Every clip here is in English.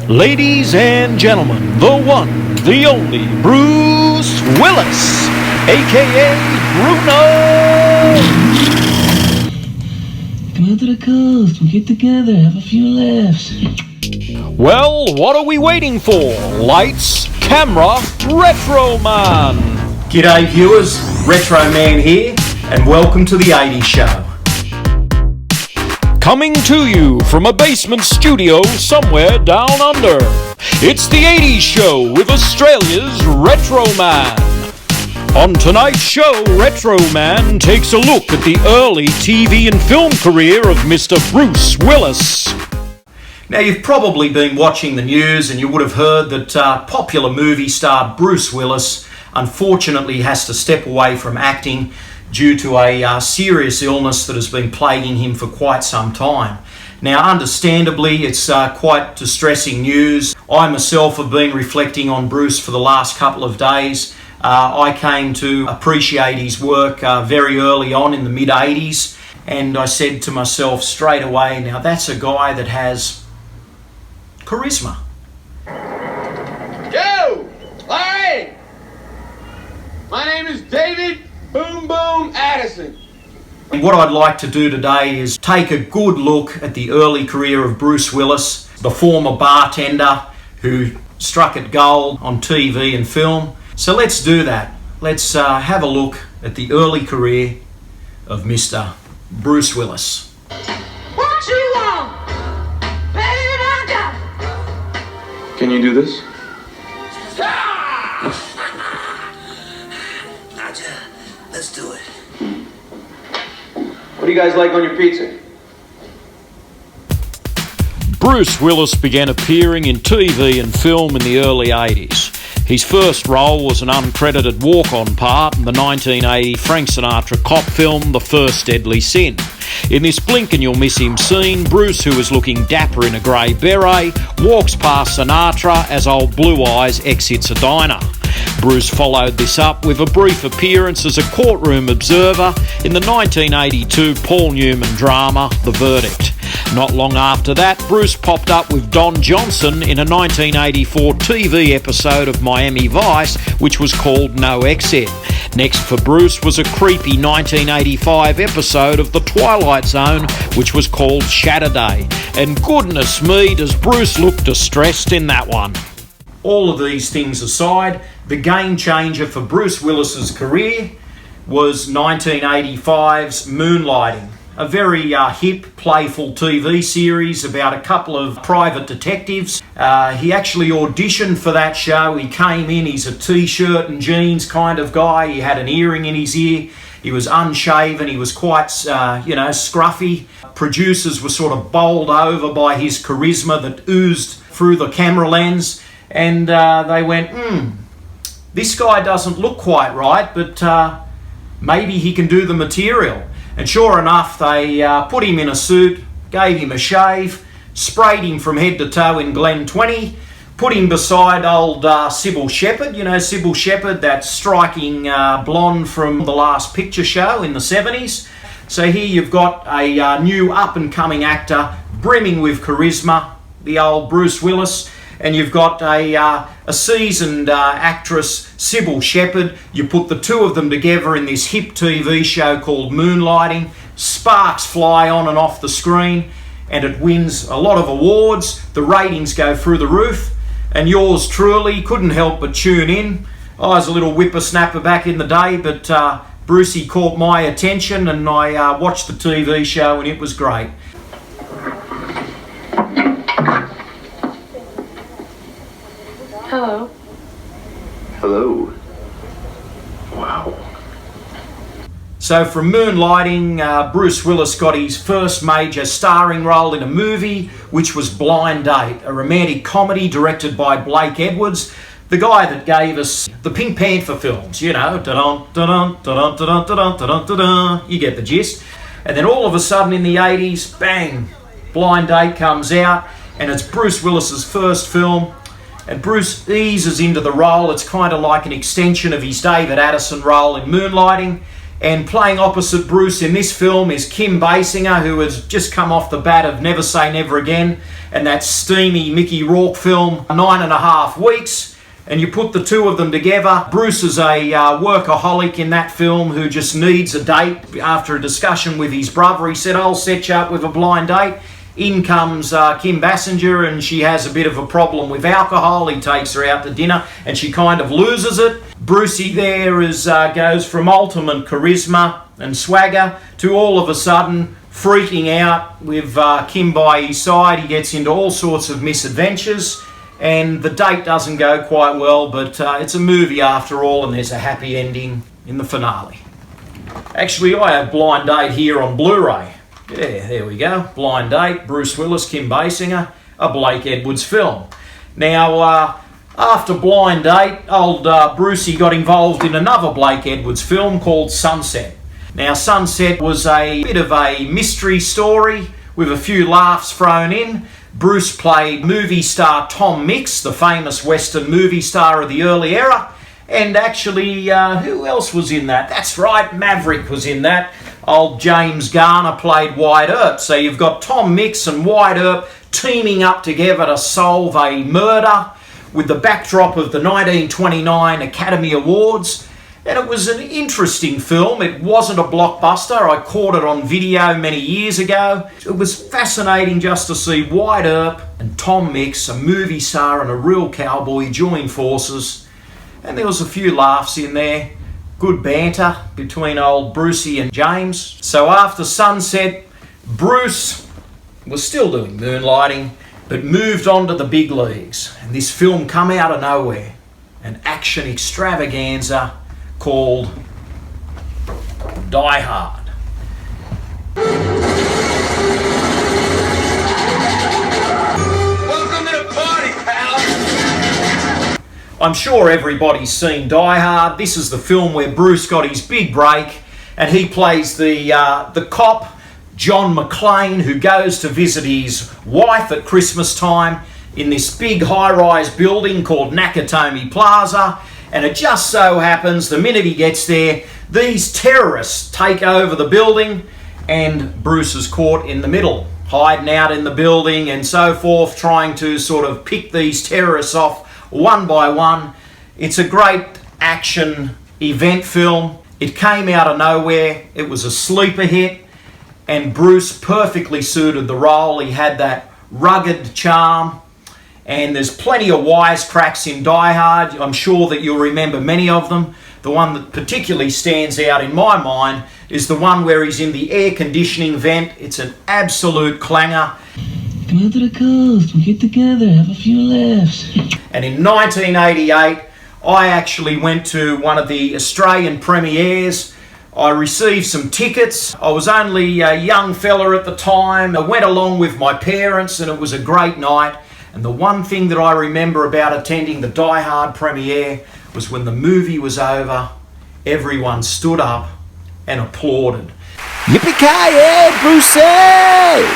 Ladies and gentlemen, the one, the only, Bruce Willis, a.k.a. Bruno! Come out to the coast, we'll get together, have a few laughs. Well, what are we waiting for? Lights, camera, Retro Man! G'day viewers, Retro Man here, and welcome to the 80s Show. Coming to you from a basement studio somewhere down under, it's the 80s Show with Australia's Retro Man. On tonight's show, Retro Man takes a look at the early TV and film career of Mr. Bruce Willis. Now you've probably been watching the news and you would have heard that popular movie star Bruce Willis unfortunately has to step away from acting due to a serious illness that has been plaguing him for quite some time. Now, understandably, it's quite distressing news. I myself have been reflecting on Bruce for the last couple of days. I came to appreciate his work very early on in the mid-80s, and I said to myself straight away, now that's a guy that has charisma. Yo! Larry! My name is David Boom Boom Addison. And what I'd like to do today is take a good look at the early career of Bruce Willis, the former bartender who struck it gold on TV and film. So let's do that. Let's have a look at the early career of Mr. Bruce Willis. What you want? Baby, I got it. Can you do this? Let's do it. What do you guys like on your pizza? Bruce Willis began appearing in TV and film in the early 80s. His first role was an uncredited walk-on part in the 1980 Frank Sinatra cop film The First Deadly Sin. In this blink and you'll miss him scene, Bruce, who is looking dapper in a grey beret, walks past Sinatra as old Blue Eyes exits a diner. Bruce followed this up with a brief appearance as a courtroom observer in the 1982 Paul Newman drama The Verdict. Not long after that, Bruce popped up with Don Johnson in a 1984 TV episode of Miami Vice, which was called No Exit. Next for Bruce was a creepy 1985 episode of The Twilight Zone, which was called Saturday. And goodness me, does Bruce look distressed in that one. All of these things aside, the game changer for Bruce Willis's career was 1985's Moonlighting, a very hip, playful TV series about a couple of private detectives. He actually auditioned for that show. He came in, he's a t-shirt and jeans kind of guy. He had an earring in his ear. He was unshaven. He was quite, scruffy. Producers were sort of bowled over by his charisma that oozed through the camera lens. And they went, this guy doesn't look quite right, but maybe he can do the material. And sure enough, they put him in a suit, gave him a shave, sprayed him from head to toe in Glen 20, put him beside old Sybil Shepherd. You know Sybil Shepherd, that striking blonde from The Last Picture Show in the 70s. So here you've got a new up-and-coming actor, brimming with charisma, the old Bruce Willis. And you've got a seasoned actress, Sybil Shepherd. You put the two of them together in this hip TV show called Moonlighting. Sparks fly on and off the screen, and it wins a lot of awards. The ratings go through the roof, and yours truly couldn't help but tune in. I was a little whippersnapper back in the day, but Brucey caught my attention, and I watched the TV show, and it was great. Hello. Hello. Wow. So from Moonlighting, Bruce Willis got his first major starring role in a movie, which was Blind Date, a romantic comedy directed by Blake Edwards, the guy that gave us the Pink Panther films, you know, da-dun, da-dun, da-dun, da-dun, da-dun, da-dun, da-dun, you get the gist. And then all of a sudden in the 80s, bang, Blind Date comes out, and it's Bruce Willis's first film. And Bruce eases into the role. It's kind of like an extension of his David Addison role in Moonlighting. And playing opposite Bruce in this film is Kim Basinger, who has just come off the bat of Never Say Never Again and that steamy Mickey Rourke film, 9.5 Weeks. And you put the two of them together. Bruce is a workaholic in that film who just needs a date. After a discussion with his brother, he said, I'll set you up with a blind date. In comes Kim Basinger, and she has a bit of a problem with alcohol. He takes her out to dinner and she kind of loses it. Brucey there goes from ultimate charisma and swagger to all of a sudden freaking out with Kim by his side. He gets into all sorts of misadventures and the date doesn't go quite well, but it's a movie after all, and there's a happy ending in the finale. Actually, I have Blind Date here on Blu-ray. Yeah, there we go. Blind Date, Bruce Willis, Kim Basinger, a Blake Edwards film. Now, after Blind Date, old Brucey got involved in another Blake Edwards film called Sunset. Now, Sunset was a bit of a mystery story with a few laughs thrown in. Bruce played movie star Tom Mix, the famous Western movie star of the early era. And actually, who else was in that? That's right, Maverick was in that. Old James Garner played Wyatt Earp. So you've got Tom Mix and Wyatt Earp teaming up together to solve a murder with the backdrop of the 1929 Academy Awards. And it was an interesting film. It wasn't a blockbuster. I caught it on video many years ago. It was fascinating just to see Wyatt Earp and Tom Mix, a movie star and a real cowboy, join forces. And there was a few laughs in there. Good banter between old Brucey and James. So after Sunset, Bruce was still doing Moonlighting, but moved on to the big leagues. And this film come out of nowhere. An action extravaganza called Die Hard. Welcome to the party, pal. I'm sure everybody's seen Die Hard. This is the film where Bruce got his big break, and he plays the cop, John McClane, who goes to visit his wife at Christmas time in this big high-rise building called Nakatomi Plaza. And it just so happens, the minute he gets there, these terrorists take over the building and Bruce is caught in the middle, hiding out in the building and so forth, trying to sort of pick these terrorists off one by one. It's a great action event film. It came out of nowhere. It was a sleeper hit, and Bruce perfectly suited the role. He had that rugged charm. And there's plenty of wisecracks in Die Hard. I'm sure that you'll remember many of them. The one that particularly stands out in my mind is the one where he's in the air conditioning vent. It's an absolute clanger. Come out to the coast, we'll get together, have a few laughs. And in 1988, I actually went to one of the Australian premieres. I received some tickets. I was only a young fella at the time. I went along with my parents and it was a great night. And the one thing that I remember about attending the Die Hard premiere was when the movie was over, everyone stood up and applauded. Yippee-ki-yay, Brucey!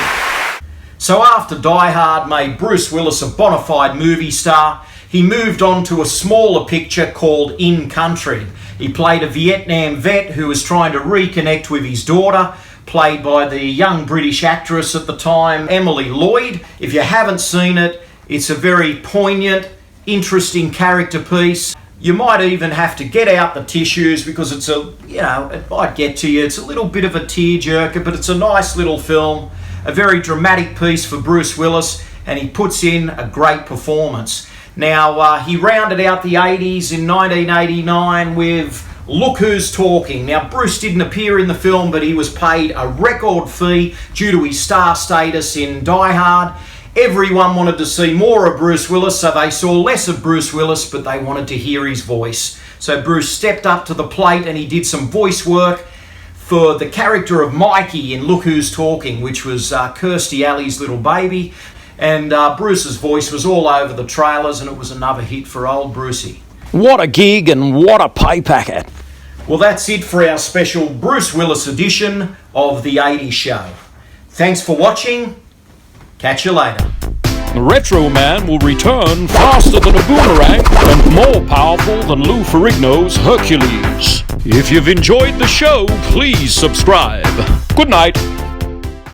So after Die Hard made Bruce Willis a bona fide movie star, he moved on to a smaller picture called In Country. He played a Vietnam vet who was trying to reconnect with his daughter, played by the young British actress at the time, Emily Lloyd. If you haven't seen it, it's a very poignant, interesting character piece. You might even have to get out the tissues because it's it might get to you. It's a little bit of a tearjerker, but it's a nice little film, a very dramatic piece for Bruce Willis, and he puts in a great performance. Now, he rounded out the 80s in 1989 with Look Who's Talking. Now, Bruce didn't appear in the film, but he was paid a record fee due to his star status in Die Hard. Everyone wanted to see more of Bruce Willis, so they saw less of Bruce Willis, but they wanted to hear his voice. So Bruce stepped up to the plate and he did some voice work for the character of Mikey in Look Who's Talking, which was Kirstie Alley's little baby. And Bruce's voice was all over the trailers, and it was another hit for old Brucey. What a gig and what a pay packet. Well, that's it for our special Bruce Willis edition of The 80s Show. Thanks for watching. Catch you later. The Retro Man will return faster than a boomerang and more powerful than Lou Ferrigno's Hercules. If you've enjoyed the show, please subscribe. Good night.